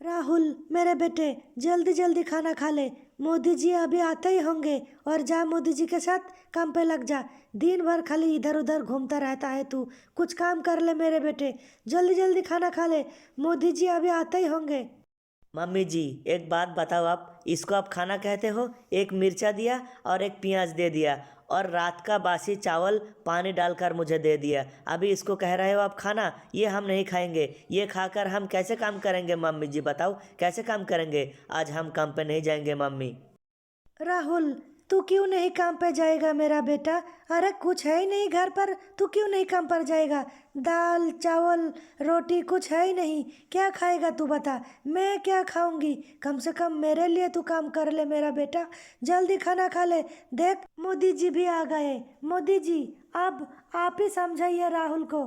राहुल मेरे बेटे, जल्दी जल्दी खाना खा ले। मोदी जी अभी आते ही होंगे। और जा मोदी जी के साथ काम पे लग जा। दिन भर खाली इधर उधर घूमता रहता है तू। कुछ काम कर ले मेरे बेटे, जल्दी जल्दी खाना खा ले। मोदी जी अभी आते ही होंगे। मम्मी जी, एक बात बताओ, आप इसको आप खाना कहते हो? एक मिर्चा दिया और एक प्याज दे दिया और रात का बासी चावल पानी डालकर मुझे दे दिया। अभी इसको कह रहे हो आप खाना? ये हम नहीं खाएंगे। ये खाकर हम कैसे काम करेंगे मम्मी जी, बताओ कैसे काम करेंगे? आज हम काम पे नहीं जाएंगे मम्मी। राहुल, तू क्यों नहीं काम पे जाएगा मेरा बेटा? अरे कुछ है ही नहीं घर पर, तू क्यों नहीं काम पर जाएगा? दाल चावल रोटी कुछ है ही नहीं, क्या खाएगा तू बता? मैं क्या खाऊंगी? कम से कम मेरे लिए तू काम कर ले मेरा बेटा। जल्दी खाना खा ले। देख मोदी जी भी आ गए। मोदी जी, अब आप ही समझाइए राहुल को।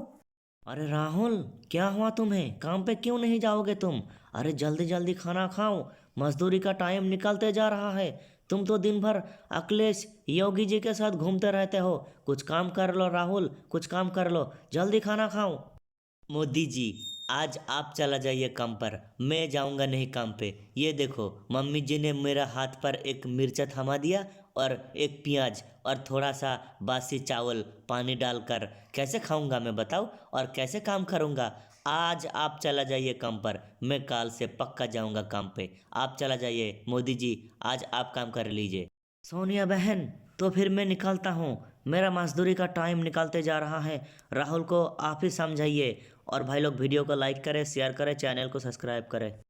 अरे राहुल, क्या हुआ तुम्हें? काम पे क्यों नहीं जाओगे तुम? अरे जल्दी जल्दी खाना खाओ, मजदूरी का टाइम निकलते जा रहा है। तुम तो दिन भर अखिलेश योगी जी के साथ घूमते रहते हो। कुछ काम कर लो राहुल, कुछ काम कर लो, जल्दी खाना खाओ। मोदी जी, आज आप चला जाइए काम पर, मैं जाऊंगा नहीं काम पे। ये देखो, मम्मी जी ने मेरा हाथ पर एक मिर्चा थमा दिया और एक प्याज और थोड़ा सा बासी चावल पानी डालकर कैसे खाऊंगा मैं, बताओ? और कैसे काम करूंगा? आज आप चला जाइए काम पर, मैं कल से पक्का जाऊंगा काम पे। आप चला जाइए मोदी जी, आज आप काम कर लीजिए। सोनिया बहन, तो फिर मैं निकलता हूँ, मेरा मजदूरी का टाइम निकलते जा रहा है। राहुल को आप ही समझाइए। और भाई लोग वीडियो को लाइक करें, शेयर करें, चैनल को सब्सक्राइब करें।